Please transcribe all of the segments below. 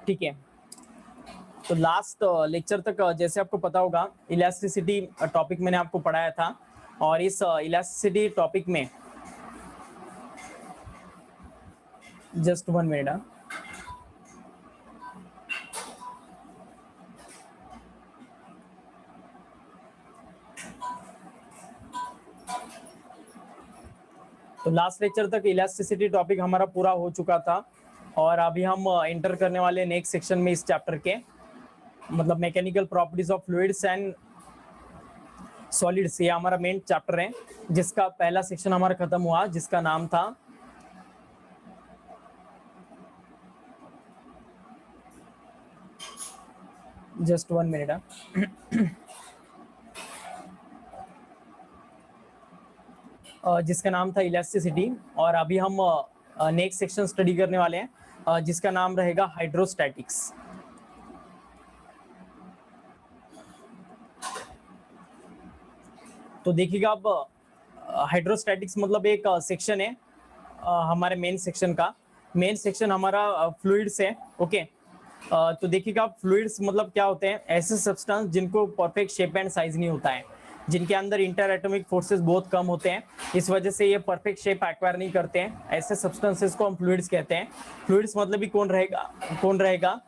ठीक है, तो लास्ट लेक्चर तक जैसे आपको पता होगा इलास्टिसिटी टॉपिक मैंने आपको पढ़ाया था, और इस इलास्टिसिटी टॉपिक में जस्ट 1 मिनट, तो लास्ट लेक्चर तक इलास्टिसिटी टॉपिक हमारा पूरा हो चुका था, और अभी हम एंटर करने वाले नेक्स्ट सेक्शन में इस चैप्टर के, मतलब mechanical properties of fluids and solids. ये हमारा मेन चैप्टर है, जिसका पहला सेक्शन हमारा खत्म हुआ, जिसका नाम था जस्ट 1 मिनट, जिसका नाम था इलास्टिसिटी। और अभी हम नेक्स्ट सेक्शन स्टडी करने वाले हैं, जिसका नाम रहेगा हाइड्रोस्टैटिक्स। तो देखिएगा, अब हाइड्रोस्टैटिक्स मतलब एक सेक्शन है हमारे मेन सेक्शन का। मेन सेक्शन हमारा फ्लूइड्स है। ओके, तो देखिएगा, फ्लूइड्स मतलब क्या होते हैं? ऐसे सब्सटेंस जिनको परफेक्ट शेप एंड साइज नहीं होता है, जिनके अंदर इंटर एटॉमिक फोर्सेस बहुत कम होते हैं, इस वजह से ये परफेक्ट शेप एक्वायर नहीं करते हैं। ऐसे सब्सटेंसेस को हम फ्लूइड्स कहते हैं। फ्लूइड्स मतलब भी कौन रहेगा?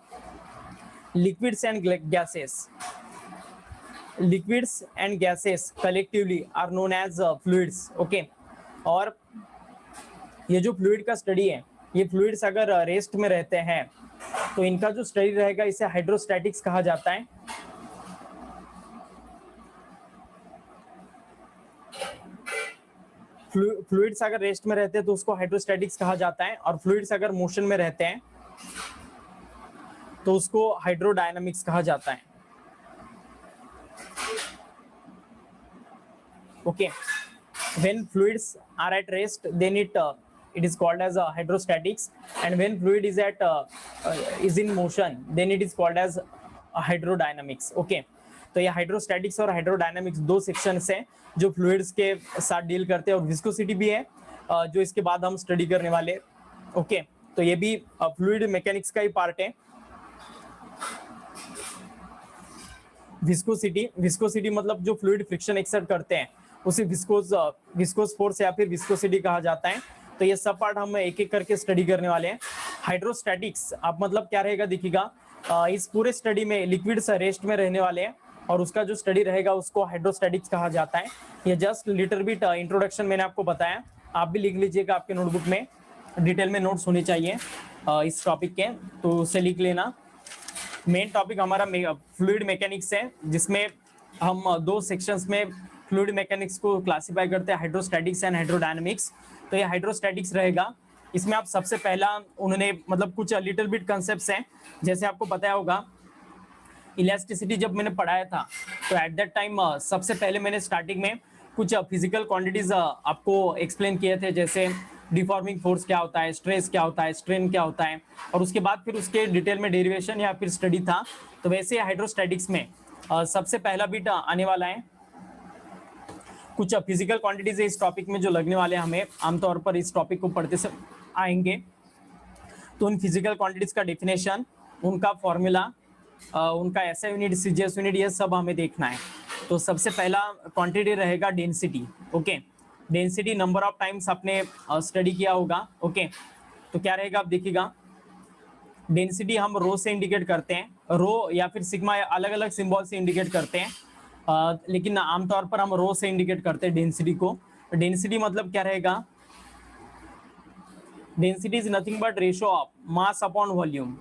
Liquids and gases. Liquids and gases collectively are known as fluids. Okay, और ये जो फ्लूइड का स्टडी है, ये फ्लूइड्स अगर रेस्ट में रहते हैं तो इनका जो स्टडी रहेगा इसे हाइड्रोस्टैटिक्स कहा जाता है। फ्लूइड्स अगर रेस्ट में रहते हैं तो उसको हाइड्रोस्टैटिक्स कहा जाता है, और फ्लूइड्स अगर मोशन में रहते हैं तो उसको हाइड्रोडायनामिक्स कहा जाता है। Okay, when fluids are at rest, then it is called as hydrostatics, and when fluid is in motion, then it is called as hydrodynamics. Okay, तो ये हाइड्रोस्टैटिक्स और हाइड्रोडायनामिक्स दो सेक्शंस हैं जो फ्लूइड्स के साथ डील करते हैं, और विस्कोसिटी भी है जो इसके बाद हम स्टडी करने वाले। ओके, तो ये भी फ्लूइड मैकेनिक्स का ही पार्ट है। विस्कोसिटी मतलब जो फ्लूइड फ्रिक्शन एक्सर्ट करते हैं उसे विस्कोस फोर्स या फिर विस्कोसिटी कहा जाता है। तो ये सब पार्ट हम एक एक करके स्टडी करने वाले हैं। हाइड्रोस्टैटिक्स अब मतलब क्या रहेगा? देखिएगा, इस पूरे स्टडी में लिक्विड्स रेस्ट में रहने वाले हैं, और उसका जो स्टडी रहेगा उसको हाइड्रोस्टैटिक्स कहा जाता है। ये जस्ट लिटिल बिट इंट्रोडक्शन मैंने आपको बताया, आप भी लिख लीजिएगा, आपके नोटबुक में डिटेल में नोट्स होने चाहिए इस टॉपिक के, तो उसे लिख लेना। मेन टॉपिक हमारा फ्लूइड मैकेनिक्स है, जिसमें हम दो सेक्शंस में फ्लूइड मैकेनिक्स को क्लासिफाई करते हैं, हाइड्रोस्टैटिक्स एंड हाइड्रोडायनामिक्स। तो ये हाइड्रोस्टैटिक्स रहेगा। इसमें आप सबसे पहला उन्होंने मतलब कुछ लिटिल बिट कॉन्सेप्ट्स हैं, जैसे आपको पता होगा इलास्टिसिटी जब मैंने पढ़ाया था तो एट दैट टाइम सबसे पहले मैंने स्टार्टिंग में कुछ फिजिकल क्वांटिटीज आपको एक्सप्लेन किए थे, जैसे डिफॉर्मिंग फोर्स क्या होता है, स्ट्रेस क्या होता है, स्ट्रेन क्या होता है, और उसके बाद फिर उसके डिटेल में डेरिवेशन या फिर स्टडी था। तो वैसे हाइड्रोस्टैटिक्स में सबसे पहला बिट आने वाला है। कुछ फिजिकल क्वांटिटीज है इस टॉपिक में जो लगने वाले हैं हमें, आमतौर पर इस टॉपिक को पढ़ते से आएंगे। तो उन फिजिकल क्वांटिटीज का डेफिनेशन, उनका फॉर्मूला, उनका एसआई यूनिट, सीजीएस यूनिट, ये सब हमें देखना है। तो सबसे पहला क्वांटिटी रहेगा density. Okay, density number of times आपने स्टडी किया होगा। ओके, तो क्या रहेगा? आप देखिएगा, डेंसिटी हम रो से इंडिकेट करते हैं, रो या फिर सिग्मा अलग अलग सिंबल से इंडिकेट करते हैं, लेकिन आमतौर पर हम रो से इंडिकेट करते हैं डेंसिटी को। डेंसिटी मतलब क्या रहेगा? Density is nothing but ratio of mass upon volume,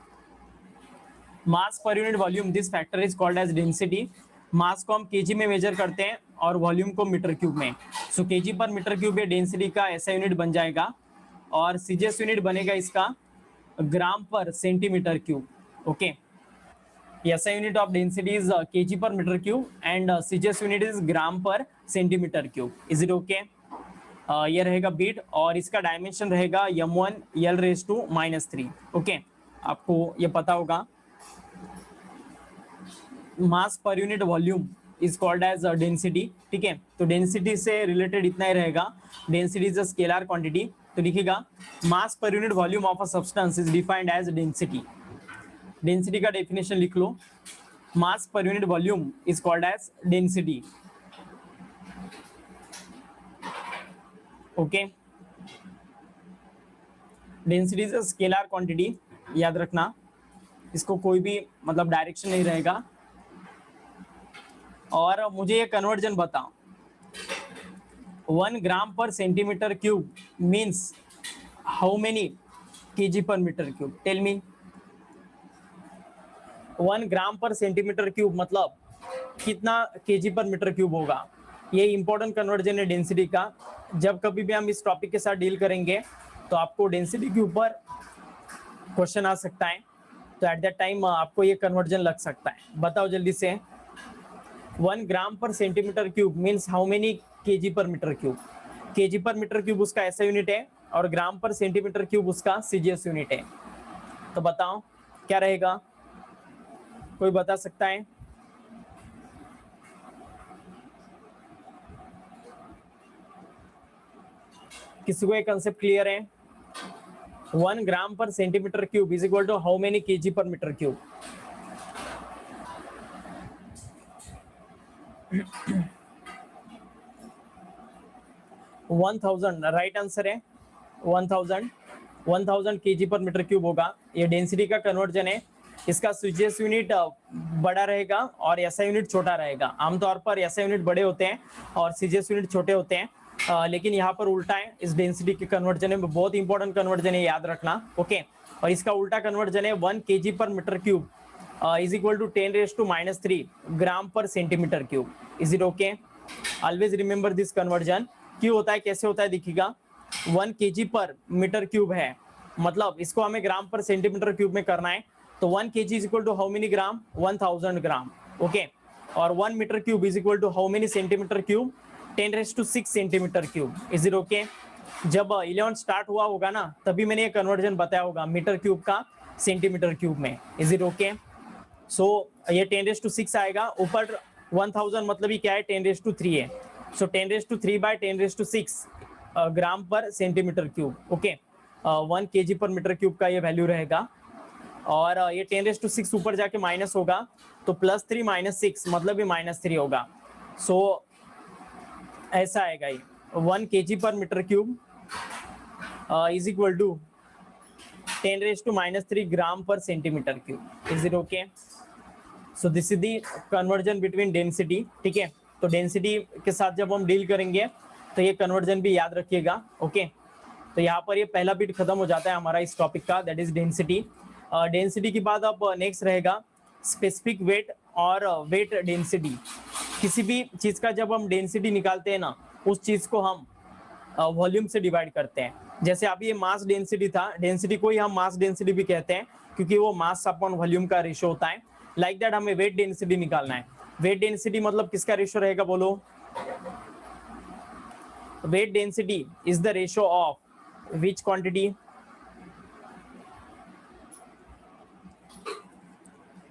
mass per unit volume, this factor is called as density. Mass को हम केजी में मेजर करते हैं और वॉल्यूम को मीटर क्यूब में। सो केजी पर मीटर क्यूब ये डेंसिटी का ऐसा यूनिट बन जाएगा, और सीजीएस यूनिट बनेगा इसका ग्राम per centimetre cube. Okay, SI unit of density is kg per meter cube and CGS unit is gram per centimetre cube. Is it okay? ये रहेगा बीट, और इसका डायमेंशन रहेगा m1 L⁻⁻3। ओके, आपको ये पता होगा। Mass per unit volume is called as density. ठीक है, तो डेंसिटी से रिलेटेड इतना ही रहेगा। Density is a scalar quantity. तो लिखिएगा, mass per unit volume of a substance is defined as density. Density का डेफिनेशन लिख लो, mass per unit volume is called as density. Okay, density is a scalar quantity, याद रखना, इसको कोई भी मतलब डायरेक्शन नहीं रहेगा। और मुझे ये कन्वर्जन बताओ, 1 gram per centimetre cube means how many kg per metre cube? Tell me. 1 gram per centimetre cube मतलब कितना केजी पर मीटर क्यूब होगा? ये इंपॉर्टेंट कन्वर्जन है डेंसिटी का। जब कभी भी हम इस टॉपिक के साथ डील करेंगे तो आपको डेंसिटी के ऊपर क्वेश्चन आ सकता है, तो एट दैट टाइम आपको ये कन्वर्जन लग सकता है। बताओ जल्दी से, 1 gram per centimetre cube means how many kg per metre cube? KG per metre cube उसका ऐसा यूनिट है और ग्राम पर सेंटीमीटर क्यूब उसका सीजीएस यूनिट है। तो बताओ क्या रहेगा, कोई बता सकता है? किसी को ये कंसेप्ट क्लियर है? 1 gram per centimetre cube is equal to how many kg per metre cube? 1000 right answer है। 1000 केजी पर मीटर क्यूब होगा। ये डेंसिटी का कन्वर्जन है। इसका सीजीएस यूनिट बड़ा रहेगा और एसआई यूनिट छोटा रहेगा। आमतौर पर एसआई यूनिट बड़े होते हैं और सीजीएस यूनिट छोटे होते हैं, लेकिन यहाँ पर उल्टा है। इस डेंसिटी के कन्वर्जन में बहुत इंपॉर्टेंट कन्वर्जन है, याद रखना। ओके, और इसका उल्टा कन्वर्जन है 1 kg per metre cube is equal to 10⁻³ gram per centimetre cube. Is it okay? Always remember this conversion. क्यों होता है, कैसे होता है देखिएगा। 1 केजी पर मीटर क्यूब है, मतलब इसको हमें ग्राम पर सेंटीमीटर क्यूब में करना है, तो 1 kg is equal to how many gram? 1000 gram. Okay, और 1 metre cube is equal to how many centimetre cube? 10⁻6 centimetre cube. Is it okay? जब 11 स्टार्ट हुआ होगा ना, तभी मैंने ये कन्वर्जन बताया होगा मीटर क्यूब का सेंटीमीटर क्यूब में। Is it okay? सो ये 10⁻6 आएगा, ऊपर 1000 मतलब ये क्या है? 10⁻3 है। सो 10⁻3 बाय 10⁻6 ग्राम per centimetre cube. Okay, 1 kg per metre cube का ये वैल्यू रहेगा। और ये 10⁻6 ऊपर जाके माइनस होगा, तो +3 - 6 मतलब ये -3 होगा। सो ऐसा आएगा ये 1 kg per metre cube is equal to 10⁻³ gram per centimetre cube. Is it okay? So this is the conversion between density. ठीक है, तो डेंसिटी के साथ जब हम डील करेंगे तो ये कन्वर्जन भी याद रखिएगा। ओके, तो यहाँ पर ये पहला बिट खत्म हो जाता है हमारा इस टॉपिक का, दैट इज डेंसिटी। डेंसिटी के बाद अब नेक्स्ट रहेगा स्पेसिफिक वेट और वेट डेंसिटी। किसी भी चीज का जब हम डेंसिटी निकालते हैं ना, उस चीज को हम वॉल्यूम से डिवाइड करते हैं। जैसे अभी ये मास डेंसिटी था, डेंसिटी को ही हम मास डेंसिटी भी कहते हैं, क्योंकि वो मास अपॉन वॉल्यूम का रेशियो होता है। लाइक दैट हमें वेट डेंसिटी निकालना है। वेट डेंसिटी मतलब किसका रेशियो रहेगा, बोलो? Weight density is the ratio of which quantity?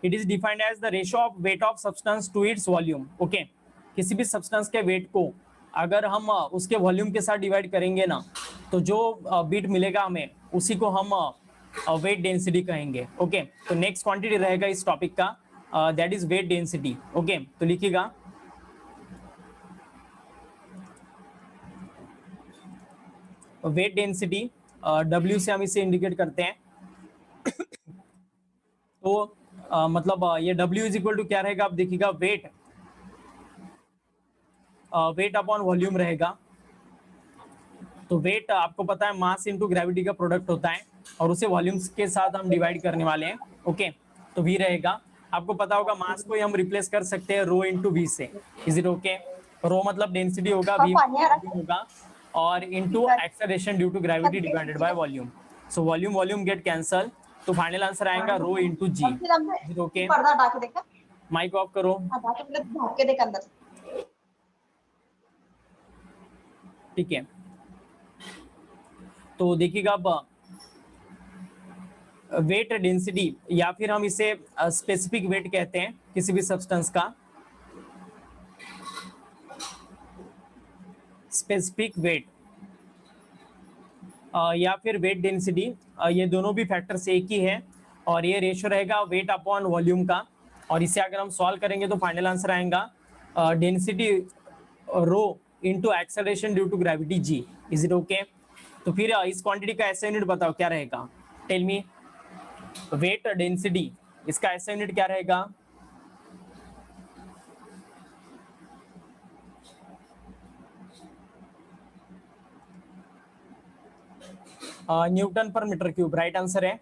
It is defined as the ratio of weight of substance to its volume. Okay, किसी भी सब्सटेंस के वेट को अगर हम उसके वॉल्यूम के साथ डिवाइड करेंगे ना, तो जो बिट मिलेगा हमें, उसी को हम वेट डेंसिटी कहेंगे। ओके, तो नेक्स्ट क्वांटिटी रहेगा इस टॉपिक का, that is weight density. Okay, तो लिखिएगा वेट डेंसिटी, W से हम इसे इंडिकेट करते हैं। तो मतलब ये W इज इक्वल टू क्या रहेगा, आप देखिएगा, वेट वेट अपॉन वॉल्यूम रहेगा। तो वेट आपको पता है मास इनटू ग्रेविटी का प्रोडक्ट होता है, और उसे वॉल्यूम्स के साथ हम डिवाइड करने वाले हैं। ओके, तो V रहेगा। आपको पता होगा मास को ही हम रिप्लेस कर सकते हैं रो इनटू V से। Is it okay? रो मतलब डेंसिटी होगा, V होगा, और into acceleration due to gravity divided by volume. So volume volume get cancel, तो फाइनल आंसर आएगा rho into G। Is it okay? Mic off करो। ठीक है, तो देखिएगा अब वेट डेंसिटी, या फिर हम इसे स्पेसिफिक वेट कहते हैं किसी भी सब्सटेंस का। स्पेसिफिक वेट या फिर वेट डेंसिटी, ये दोनों भी फैक्टर्स एक ही है, और ये रेशियो रहेगा वेट अपॉन वॉल्यूम का, और इसे अगर हम सॉल्व करेंगे तो फाइनल आंसर आएगा density rho into acceleration due to gravity g. Is it okay? तो फिर इस क्वांटिटी का ऐसा यूनिट बताओ क्या रहेगा, टेल मी। वेट डेंसिटी, इसका ऐसा यूनिट क्या रहेगा? Newton per metre cube, right answer है।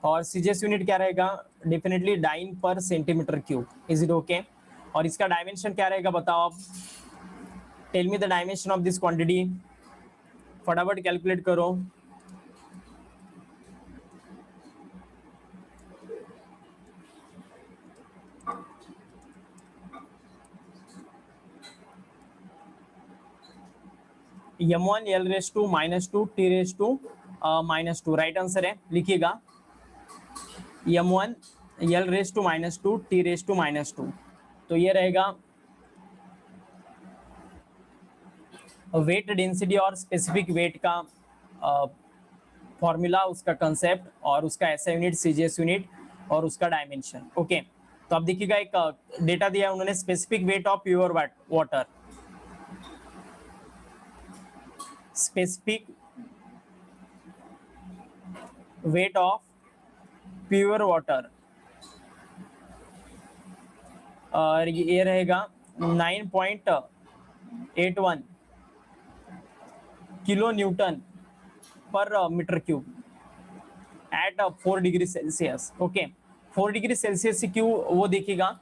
और सीजीएस यूनिट क्या रहेगा? Definitely dyne per centimetre cube. Is it okay? और इसका डायमेंशन क्या रहेगा बताओ आप, tell me the dimension of this quantity, फटाफट कैलकुलेट करो। m1 l raise to -2 t raise to -2, right answer है, लिखिएगा m1 l raise to -2 t raise to -2। तो ये रहेगा वेट डेंसिटी और स्पेसिफिक वेट का फॉर्मूला, उसका कंसेप्ट और उसका ऐसा यूनिट सीजीएस यूनिट और उसका डायमेंशन। ओके, तो अब देखिएगा एक डेटा दिया उन्होंने, specific weight of pure water, specific weight of pure water, और ये रहेगा 9.81 kilo newton per metre cube at 4 degree Celsius. Okay, 4 degree Celsius क्यों वो देखिएगा,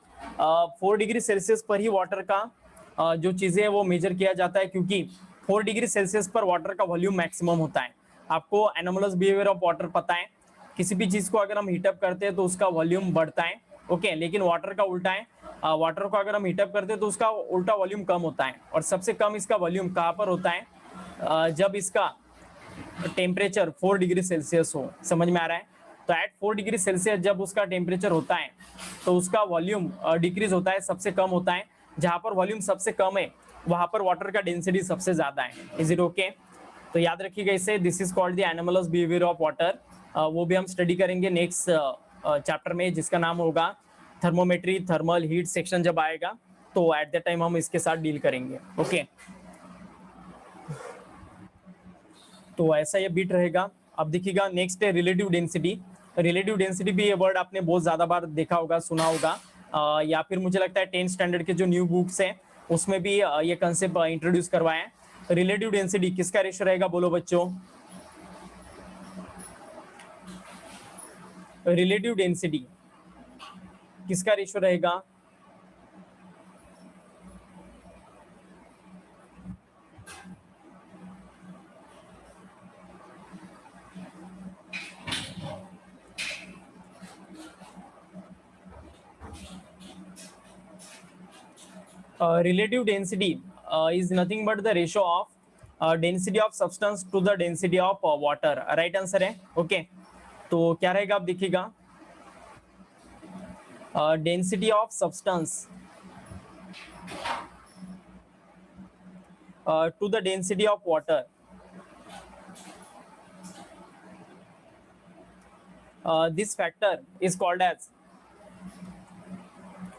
4 डिग्री सेल्सियस पर ही वाटर का जो चीजें है वो मेजर किया जाता है, क्योंकि 4 डिग्री सेल्सियस पर वाटर का वॉल्यूम मैक्सिमम होता है। आपको एनोमलस बिहेवियर ऑफ वाटर पता है, किसी भी चीज को अगर हम हीटअप करते हैं तो उसका वॉल्यूम बढ़ता है। ओके, लेकिन वाटर का उल्टा है, वाटर को अगर हम हीटअप करते हैं तो उसका उल्टा वॉल्यूम कम होता है। और सबसे कम इसका वॉल्यूम कहाँ पर होता है? जब इसका टेम्परेचर 4 डिग्री सेल्सियस हो। समझ में आ रहा है? तो एट 4 डिग्री सेल्सियस जब उसका टेम्परेचर होता है तो उसका वॉल्यूम डिक्रीज होता है, सबसे कम होता है। जहां पर वॉल्यूम सबसे कम है वहां पर वाटर का डेंसिटी सबसे ज्यादा है। Is it okay? तो याद रखिएगा इसे, this is called the anomalous behaviour of water. वो भी हम स्टडी करेंगे नेक्स्ट चैप्टर में, जिसका नाम होगा थर्मोमेट्री थर्मल हीट सेक्शन जब आएगा, तो एट द टाइम हम इसके साथ डील करेंगे। ओके, तो ऐसा ये बिट रहेगा। अब देखिएगा नेक्स्ट है रिलेटिव डेंसिटी। रिलेटिव डेंसिटी भी ये वर्ड आपने बहुत ज्यादा बार देखा होगा, सुना होगा, या फिर मुझे लगता है 10th स्टैंडर्ड के जो न्यू बुक्स हैं उसमें भी ये कंसेप्ट इंट्रोड्यूस करवाए हैं। रिलेटिव डेंसिटी किसका रेशियो रहेगा, बोलो बच्चों। रिलेटिव डेंसिटी किसका रेशियो रहेगा? Relative density is nothing but the ratio of density of substance to the density of water, right answer है। ओके, तो क्या रहेगा आप देखिएगा, density of substance to the density of water, this factor is called as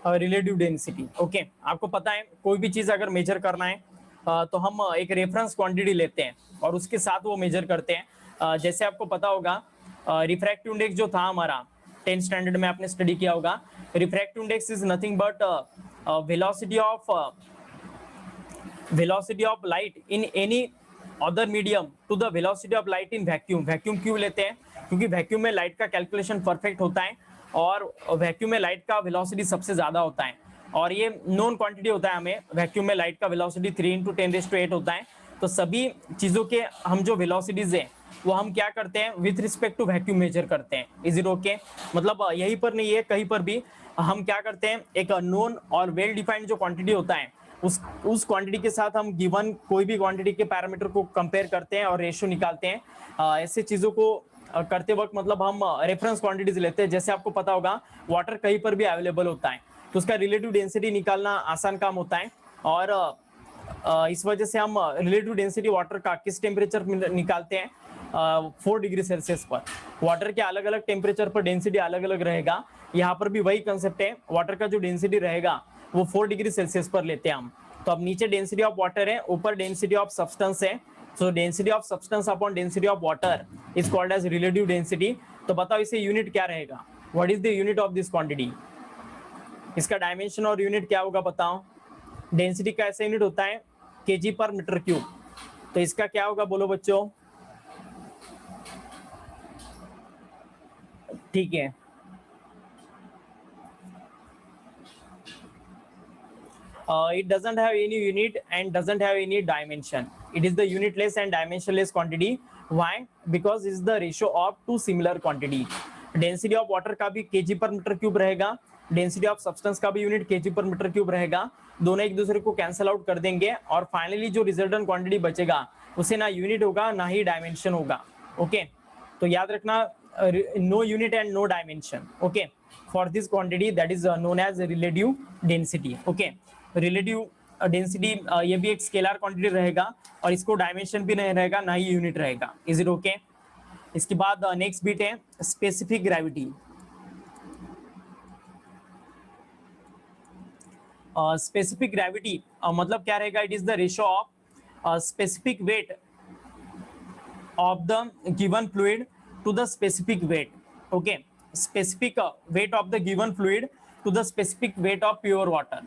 relative density. Okay, आपको पता है कोई भी चीज अगर मेजर करना है तो हम एक रेफरेंस क्वांटिटी लेते हैं और उसके साथ वो मेजर करते हैं। जैसे आपको पता होगा रिफ्रैक्टिव इंडेक्स जो था हमारा 10th स्टैंडर्ड में आपने स्टडी किया होगा, refractive index is nothing but velocity of light in any other medium to the velocity of light in vacuum. Vacuum क्यों लेते हैं? क्योंकि वैक्यूम में लाइट का कैलकुलेशन परफेक्ट होता है और वैक्यूम में लाइट का वेलोसिटी सबसे ज्यादा होता है, और ये नोन क्वांटिटी होता है हमें। वैक्यूम में लाइट का वेलोसिटी 3 × 10⁸ होता है। तो सभी चीजों के हम जो वेलोसिटीज है वो हम क्या करते हैं, with respect to vacuum measure करते हैं। Is it okay? मतलब यहीं पर नहीं है, कहीं पर भी हम क्या करते हैं, एक नोन और वेल डिफाइंड जो क्वांटिटी होता है उस क्वांटिटी के साथ हम गिवन कोई भी क्वांटिटी के पैरामीटर को कंपेयर करते हैं और रेशियो निकालते हैं। ऐसे चीजों को करते वक्त मतलब हम रेफरेंस क्वांटिटीज लेते हैं। जैसे आपको पता होगा वाटर कहीं पर भी अवेलेबल होता है तो उसका रिलेटिव डेंसिटी निकालना आसान काम होता है, और इस वजह से हम रिलेटिव डेंसिटी वाटर का किस टेम्परेचर में निकालते हैं, 4 डिग्री सेल्सियस पर। वाटर के अलग अलग टेम्परेचर पर डेंसिटी अलग अलग रहेगा, यहाँ पर भी वही कंसेप्ट है, वाटर का जो डेंसिटी रहेगा वो 4 डिग्री सेल्सियस पर लेते हैं हम। तो अब नीचे डेंसिटी ऑफ वाटर है, ऊपर डेंसिटी ऑफ सब्सटेंस है, so density of substance upon density of water is called as relative density. तो बताओ इसे यूनिट क्या रहेगा, what is the unit of this quantity, इसका डायमेंशन और यूनिट क्या होगा बताओ। डेंसिटी का ऐसा यूनिट होता है केजी पर मीटर क्यूब, तो इसका क्या होगा बोलो बच्चों। ठीक है, it doesn't have any unit and doesn't have any dimension. It is the unitless and dimensionless quantity. Why? Because it is the ratio of two similar quantity. Density of water का भी kg पर metre cube रहेगा, density of substance का भी unit kg पर metre cube रहेगा, दोनों एक दूसरे को कैंसिल आउट कर देंगे और फाइनली जो रिजल्टेंट क्वांटिटी बचेगा उसे ना यूनिट होगा ना ही डायमेंशन होगा। ओके, तो याद रखना no unit and no dimension. Okay, for this quantity that is known as relative density. Okay, relative density ये भी एक स्केलर क्वांटिटी रहेगा और इसको डायमेंशन भी नहीं रहेगा ना ही यूनिट रहेगा। Is it okay? इसके बाद नेक्स्ट बीट है स्पेसिफिक ग्रेविटी। स्पेसिफिक ग्रेविटी मतलब क्या रहेगा, it is the ratio of specific weight of the given fluid to the specific weight. Okay, specific weight of the given fluid to the specific weight of pure water.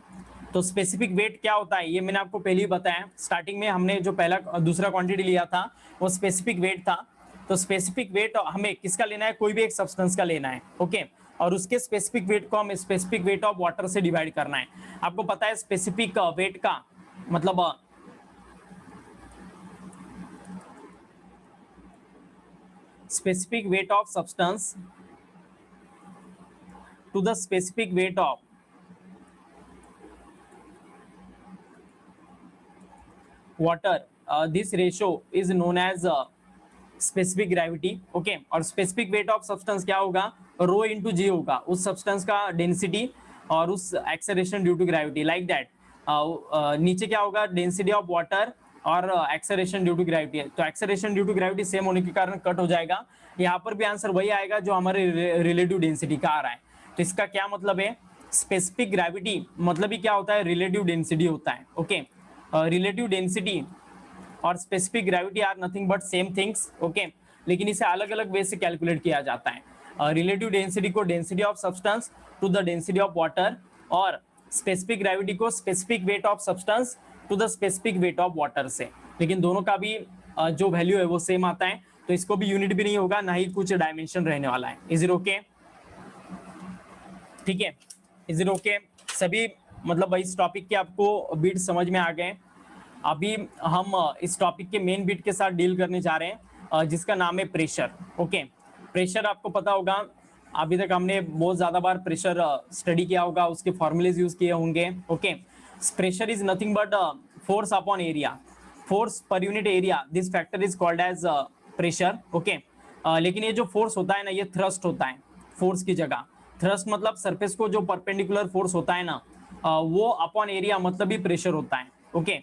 तो specific weight क्या होता है ये मैंने आपको पहले ही बताया, starting में हमने जो पहला दूसरा क्वांटिटी लिया था वो स्पेसिफिक वेट था। तो स्पेसिफिक वेट हमें किसका लेना है, कोई भी एक सब्सटेंस का लेना है। ओके, और उसके स्पेसिफिक वेट को हम स्पेसिफिक वेट ऑफ वाटर से डिवाइड करना है। आपको पता है स्पेसिफिक वेट का मतलब specific weight of substance to the specific weight of water, this ratio is known as specific gravity. Okay, और specific weight of substance क्या होगा, rho into g होगा, उस substance का density और उस acceleration due to gravity, like that. नीचे क्या होगा, density of water और acceleration due to gravity। तो acceleration due to gravity same होने के कारण कट हो जाएगा, यहाँ पर भी आंसर वही आएगा जो हमारे रिलेटिव डेंसिटी का आ रहा है। तो इसका क्या मतलब है, स्पेसिफिक ग्रेविटी मतलब ही क्या होता है, रिलेटिव डेंसिटी होता है। ओके, रिलेटिव डेंसिटी और specific gravity are nothing but same things. Okay, लेकिन इसे अलग अलग वे से कैलकुलेट किया जाता है। रिलेटिव डेंसिटी को density of substance to the density of water और स्पेसिफिक ग्रेविटी को specific weight of substance to the specific weight of water से, लेकिन दोनों का भी जो वैल्यू है वो सेम आता है, तो इसको भी यूनिट भी नहीं होगा ना ही कुछ डायमेंशन रहने वाला है। Is it okay? ठीक है, इज इट ओके? सभी मतलब इस टॉपिक के आपको बीट समझ में आ गए। अभी हम इस टॉपिक के मेन बीट के साथ डील करने जा रहे हैं जिसका नाम है प्रेशर। ओके, प्रेशर आपको पता होगा, अभी तक हमने बहुत ज्यादा बार प्रेशर स्टडी किया होगा, उसके फॉर्मूलेज यूज किए होंगे। Okay, pressure is nothing but force upon area, force per unit area, this factor is called as pressure. Okay, लेकिन ये जो फोर्स होता है ना, ये थ्रस्ट होता है फोर्स की जगह। थ्रस्ट मतलब सरफेस को जो परपेंडिकुलर फोर्स होता है ना, वो अपॉन एरिया मतलब भी प्रेशर होता है। ओके,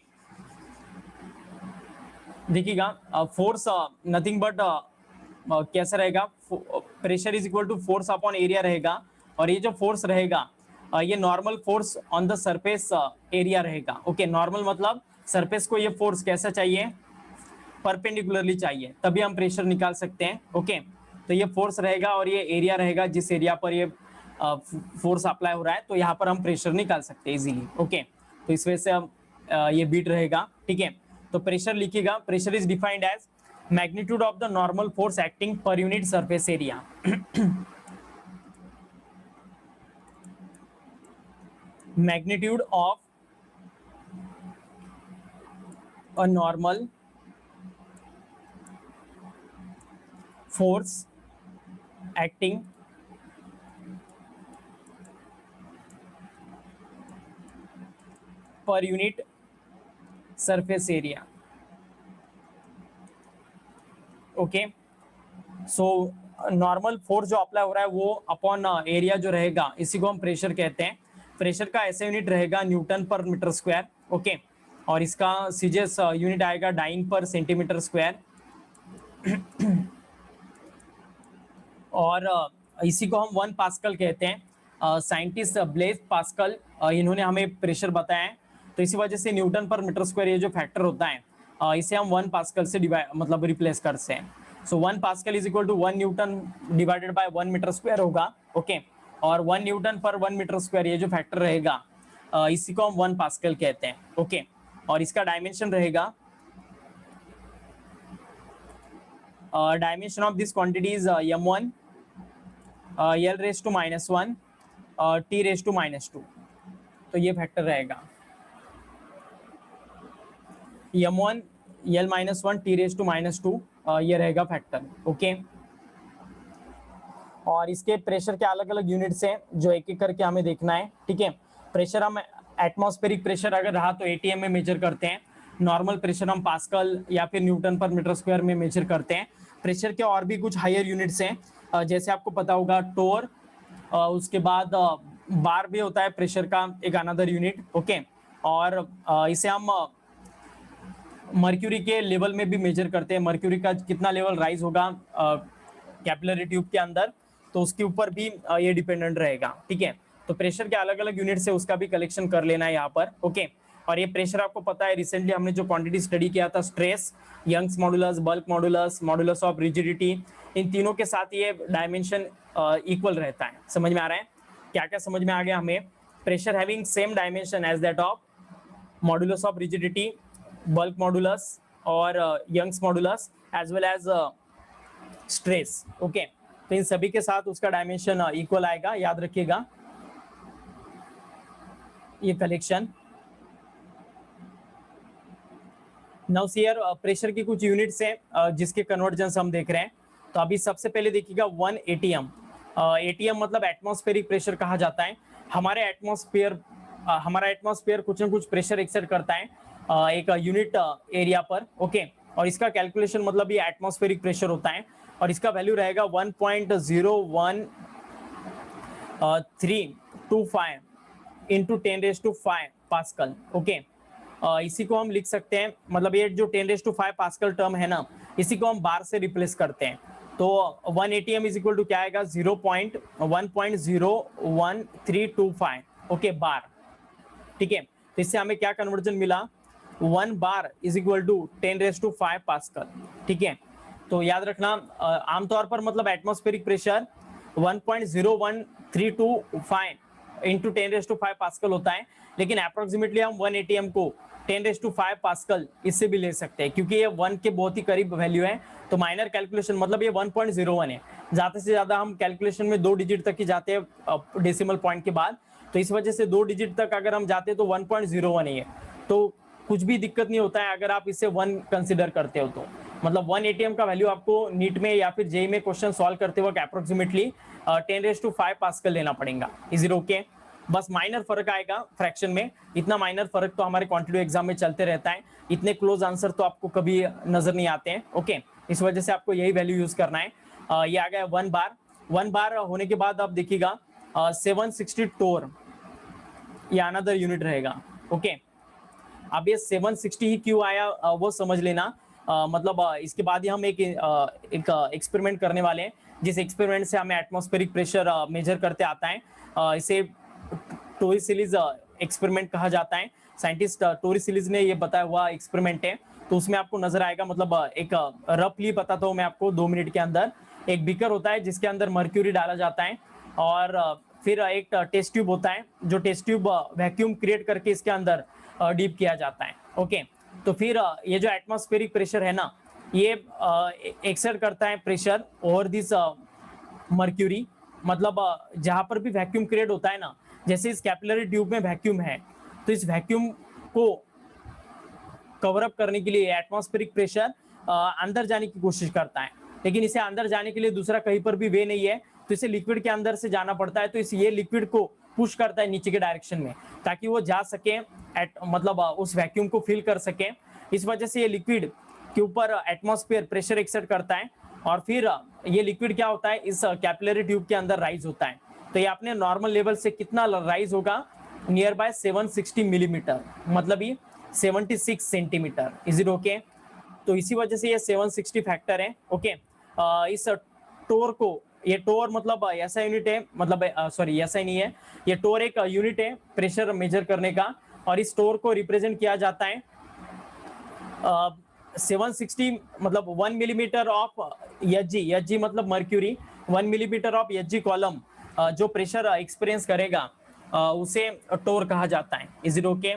देखिएगा फोर्स नथिंग बट कैसा रहेगा, pressure is equal to force upon area रहेगा, और ये जो फोर्स रहेगा ये normal force on the surface area रहेगा। ओके, नॉर्मल मतलब सरफेस को ये फोर्स कैसा चाहिए, परपेंडिकुलरली चाहिए, तभी हम प्रेशर निकाल सकते हैं। ओके, तो ये फोर्स रहेगा और ये एरिया रहेगा जिस एरिया पर ये फोर्स अप्लाई हो रहा है, तो यहाँ पर हम प्रेशर निकाल सकते हैं इजीली। ओके, तो इस वजह से हम ये बीट रहेगा। ठीक है, तो प्रेशर लिखिएगा, pressure is defined as magnitude of the normal force acting per unit surface area. Magnitude of a normal force acting per unit surface area. Okay, so normal force जो अप्लाई हो रहा है वो अपॉन एरिया जो रहेगा, इसी को हम प्रेशर कहते हैं। प्रेशर का ऐसा यूनिट रहेगा Newton per metre square. Okay, और इसका सीजीएस यूनिट आएगा डाइन पर सेंटीमीटर स्क्वायर। और इसी को हम 1 पास्कल कहते हैं। साइंटिस्ट ब्लेस पास्कल इन्होंने हमें प्रेशर बताया है, तो इसी वजह से न्यूटन पर मीटर स्क्वायर ये जो फैक्टर होता है इसे हम 1 पास्कल से डिवाइड मतलब रिप्लेस करते हैं। So 1 pascal is equal to 1 newton divided by 1 metre square होगा। ओके, और 1 न्यूटन पर 1 मीटर स्क्वायर ये जो फैक्टर रहेगा इसी को हम 1 पास्कल कहते हैं। ओके, और इसका डायमेंशन रहेगा, dimension of this quantity is m1 l raise to -1 t raise to -2, तो ये फैक्टर रहेगा m1 l-1 t raise to -2, ये रहेगा फैक्टर। ओके, और इसके प्रेशर के अलग अलग यूनिट्स हैं जो एक एक करके हमें देखना है। ठीक है, प्रेशर हम एटमॉस्फेरिक प्रेशर अगर रहा तो एटीएम में मेजर करते हैं, नॉर्मल प्रेशर हम पास्कल या फिर न्यूटन पर मीटर स्क्वायर में मेजर करते हैं। प्रेशर के और भी कुछ हायर यूनिट्स हैं, जैसे आपको पता होगा टोर, उसके बाद बार भी होता है प्रेशर का एक अनदर यूनिट। ओके, और इसे हम मर्क्यूरी के लेवल में भी मेजर करते हैं, मर्क्यूरी का कितना लेवल राइज होगा कैपिलरी ट्यूब के अंदर, तो उसके ऊपर भी ये डिपेंडेंट रहेगा। ठीक है, तो प्रेशर के अलग अलग यूनिट से उसका भी कलेक्शन कर लेना है यहाँ पर। ओके, और ये प्रेशर आपको पता है रिसेंटली हमने जो क्वांटिटी स्टडी किया था, stress, Young's modulus, bulk modulus, modulus of rigidity, इन तीनों के साथ ये डायमेंशन इक्वल रहता है। समझ में आ रहा है? क्या क्या समझ में आ गया हमें? Pressure having same dimension as that of modulus of rigidity, bulk modulus और Young's modulus as well as stress. Okay, तो इन सभी के साथ उसका डायमेंशन इक्वल आएगा, याद रखिएगा ये कलेक्शन। नाउ हियर प्रेशर की कुछ यूनिट्स हैं जिसके कन्वर्जन हम देख रहे हैं। तो अभी सबसे पहले देखिएगा 1 एटीएम। एटीएम मतलब एटमॉस्फेरिक प्रेशर कहा जाता है। हमारा एटमॉस्फेयर कुछ न कुछ प्रेशर एक्सर्ट करता है एक यूनिट एरिया पर। ओके, और इसका कैलकुलेशन मतलब ये एटमॉस्फेरिक प्रेशर होता है, और इसका वैल्यू रहेगा 1.01325 इंटू 10⁵ पास्कल। ओके, इसी को हम लिख सकते हैं, मतलब ये जो 10⁵ पास्कल टर्म है ना, इसी को हम बार से रिप्लेस करते हैं। तो 1 एटीएम इज इक्वल टू क्या आएगा? 1.01325 ओके बार। ठीक है, तो इससे हमें क्या कन्वर्जन मिला? 1 bar is equal to 10⁵ pascal. ठीक है, तो याद रखना आमतौर पर मतलब एटमॉस्फेरिक प्रेशर 1.01325 इंटू 10⁵ पास्कल होता है, लेकिन अप्रोक्सीमेटली हम 1 एटीएम को 10⁵ पास्कल इससे भी ले सकते हैं, क्योंकि ये 1 के बहुत ही करीब वैल्यू है। तो माइनर कैलकुलेशन मतलब ये 1.01 है, ज्यादा से ज्यादा हम कैलकुलेशन में 2 डिजिट तक ही जाते हैं डेसिमल पॉइंट के बाद, तो इस वजह से 2 डिजिट तक अगर हम जाते हैं तो 1.01 ही है। तो कुछ भी दिक्कत नहीं होता है अगर आप इसे 1 कंसिडर करते हो तो। मतलब 1 एटीएम का वैल्यू आपको नीट में या फिर जेई में क्वेश्चन सॉल्व करते वक्त अप्रोक्सीमेटली 10⁵ पास्कल लेना पड़ेगा। Is it okay? बस माइनर फर्क आएगा फ्रैक्शन में, इतना माइनर फर्क तो हमारे क्वांटिटेटिव एग्जाम में चलते रहता है, इतने क्लोज आंसर तो आपको कभी नजर नहीं आते हैं। ओके, इस वजह से आपको यही वैल्यू यूज करना है। ये आ गया 1 बार। 1 बार होने के बाद आप देखिएगा 760 टोर, ये अनदर यूनिट रहेगा। ओके, अब ये 760 ही क्यों आया वो समझ लेना। मतलब इसके बाद ही हम एक एक्सपेरिमेंट करने वाले हैं, जिस एक्सपेरिमेंट से हमें एटमॉस्फेरिक प्रेशर मेजर करते आता है। इसे टोरिसिलीज एक्सपेरिमेंट कहा जाता है। साइंटिस्ट टोरिसिलीज ने ये बताया हुआ एक्सपेरिमेंट है, तो उसमें आपको नजर आएगा। मतलब एक रफली बताता हूँ मैं आपको 2 मिनट के अंदर। एक बीकर होता है जिसके अंदर मर्क्यूरी डाला जाता है, और फिर एक टेस्ट ट्यूब होता है, जो टेस्ट ट्यूब वैक्यूम क्रिएट करके इसके अंदर डीप किया जाता है। ओके, तो फिर ये जो एटमॉस्फेरिक प्रेशर है ना, ये एक्सर्ट करता है प्रेशर ओवर दिस मर्क्यूरी। मतलब जहां पर भी वैक्यूम क्रिएट होता है ना, जैसे इस कैपिलरी ट्यूब में वैक्यूम है, तो इस वैक्यूम को कवर अप करने के लिए एटमॉस्फेरिक प्रेशर अंदर जाने की कोशिश करता है, लेकिन इसे अंदर जाने के लिए दूसरा कहीं पर भी वे नहीं है, तो इसे लिक्विड के अंदर से जाना पड़ता है। तो इस ये लिक्विड को पुश करता है नीचे के डायरेक्शन में, ताकि वो जा सके मतलब उस वैक्यूम को फिल कर सके। इस वजह से ये लिक्विड के ऊपर एटमॉस्फेयर प्रेशर एक्सर्ट करता है, और फिर ये लिक्विड क्या होता है, इस कैपिलरी ट्यूब के अंदर राइज होता है। तो ये अपने नॉर्मल लेवल से कितना राइज होगा? नियर बाय 760 मिलीमीटर, मतलब ये 76 सेंटीमीटर। Is it okay? तो इसी वजह से ये 760 फैक्टर है। ओके, इस टोर को, ये टोर मतलब ऐसा यूनिट है, मतलब सॉरी ऐसा ही नहीं है, ये टोर एक यूनिट है प्रेशर मेजर करने का, और इस टोर को रिप्रेजेंट किया जाता है 760 मतलब 1 मिलीमीटर ऑफ एच जी मतलब mercury, 1 millimetre of H G column जो प्रेशर एक्सपीरियंस करेगा उसे टोर कहा जाता है। Is it okay?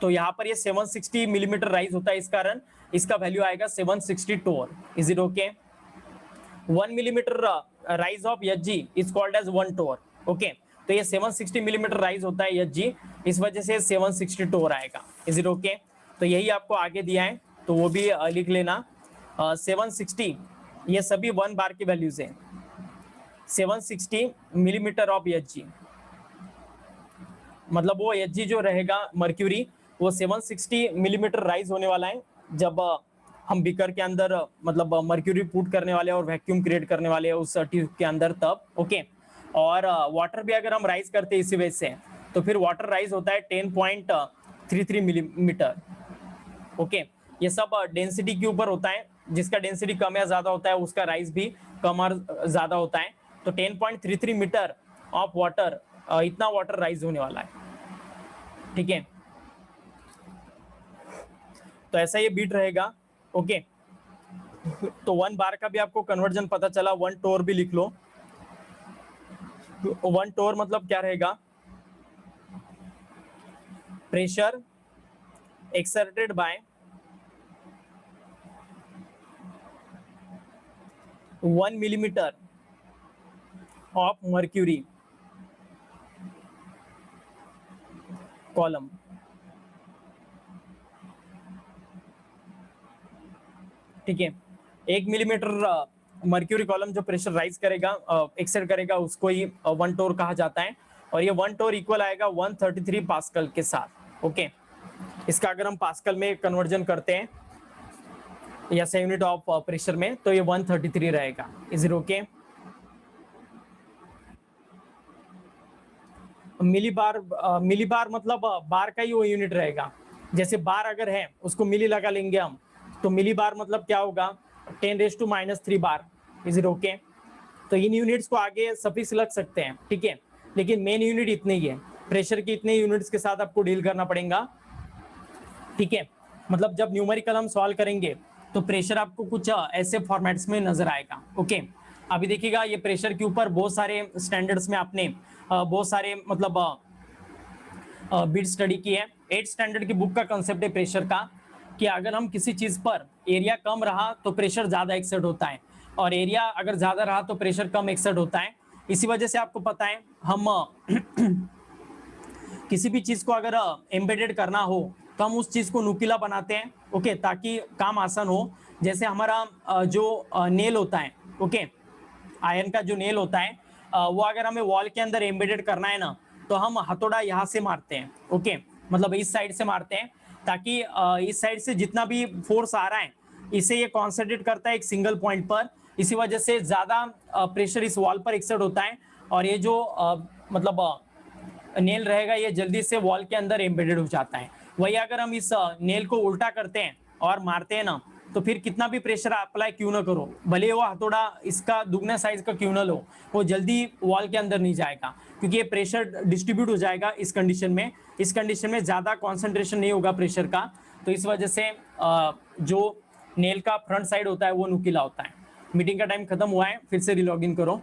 तो यहाँ पर ये 760 मिलीमीटर राइज होता है, इस कारण इसका वैल्यू आएगा 760 torr. Is it okay? 1 millimetre rise of H G is called as 1 torr. Okay, तो ये 760 मिलीमीटर राइज होता है एच जी, इस वजह से 760 टोर आएगा। Is it okay? तो यही आपको आगे दिया है, तो वो भी लिख लेना। 760 ये सभी 1 बार की वैल्यूज है। 760 मिलीमीटर ऑफ एच जी मतलब वो एच जी जो रहेगा मर्क्यूरी, वो 760 मिलीमीटर राइज होने वाला है जब हम बीकर के अंदर मतलब मर्क्यूरी पुट करने वाले और वैक्यूम क्रिएट करने वाले हैं उस ट्यूब के अंदर तब। ओके, और वाटर भी अगर हम राइज करते हैं इसी वजह से, तो फिर वाटर राइज होता है 10.33 मिलीमीटर। ओके, ये सब डेंसिटी के ऊपर होता है, जिसका डेंसिटी कम या ज्यादा होता है उसका राइज भी कम और ज्यादा होता है। तो 10.33 मीटर ऑफ वाटर, इतना वाटर राइज होने वाला है। ठीक है, तो ऐसा ये बीट रहेगा। ओके, तो 1 बार का भी आपको कन्वर्जन पता चला, 1 टोर भी लिख लो। 1 टोर मतलब क्या रहेगा? Pressure exerted by 1 millimetre of mercury column. ठीक है, 1 मिलीमीटर मर्क्यूरी कॉलम जो प्रेशर राइज करेगा, एक्सर्ट करेगा, उसको ही 1 टोर कहा जाता है। और ये 1 टोर इक्वल आएगा 133 पास्कल के साथ। ओके, इसका अगर हम पास्कल में कन्वर्जन करते हैं या यूनिट ऑफ प्रेशर में, तो ये 133 रहेगा। Is it okay? Millibar मतलब बार का ही वो यूनिट रहेगा। जैसे बार अगर है उसको मिली लगा लेंगे हम, तो मिली बार मतलब क्या होगा? 10⁻³ बार। Is it okay? तो इन यूनिट्स को आगे सफिक्स लग सकते हैं, ठीक है, लेकिन मेन यूनिट इतने ही है। प्रेशर के इतने यूनिट्स के साथ आपको डील करना पड़ेगा। ठीक है, मतलब जब न्यूमेरिकल हम सॉल्व करेंगे तो प्रेशर आपको कुछ ऐसे फॉर्मेट्स में नजर आएगा। ओके, अभी देखिएगा ये प्रेशर के ऊपर बहुत सारे स्टैंडर्ड्स में आपने बहुत सारे मतलब बिट स्टडी की है। 8 स्टैंडर्ड की बुक का कंसेप्ट है प्रेशर का, कि अगर हम किसी चीज पर एरिया कम रहा तो प्रेशर ज्यादा एक्सर्ट होता है, और एरिया अगर ज्यादा रहा तो प्रेशर कम एक्सर्ट होता है। इसी वजह से आपको पता है हम किसी भी चीज को अगर एम्बेडेड करना हो तो हम उस चीज को नुकीला बनाते हैं। ओके, ताकि काम आसान हो। जैसे हमारा जो नेल होता है, ओके, आयरन का जो नेल होता है, वो अगर हमें वॉल के अंदर एम्बेडेड करना है ना, तो हम हथौड़ा यहाँ से मारते हैं। ओके, मतलब इस साइड से मारते हैं, ताकि इस साइड से जितना भी फोर्स आ रहा है इसे ये कॉन्सेंट्रेट करता है एक सिंगल पॉइंट पर। इसी वजह से ज्यादा प्रेशर इस वॉल पर एक्सर्ट होता है, और ये जो मतलब नेल रहेगा ये जल्दी से वॉल के अंदर एम्बेडेड हो जाता है। वही अगर हम इस नेल को उल्टा करते हैं और मारते हैं ना, तो फिर कितना भी प्रेशर अप्लाई क्यों ना करो, भले वो हथौड़ा इसका दुगना साइज का क्यों ना लो, वो जल्दी वॉल के अंदर नहीं जाएगा, क्योंकि ये प्रेशर डिस्ट्रीब्यूट हो जाएगा इस कंडीशन में। इस कंडीशन में ज्यादा कॉन्सेंट्रेशन नहीं होगा प्रेशर का, तो इस वजह से जो नेल का फ्रंट साइड होता है वो नुकीला होता है। मीटिंग का टाइम खत्म हुआ है, फिर से रिलॉग इन करो।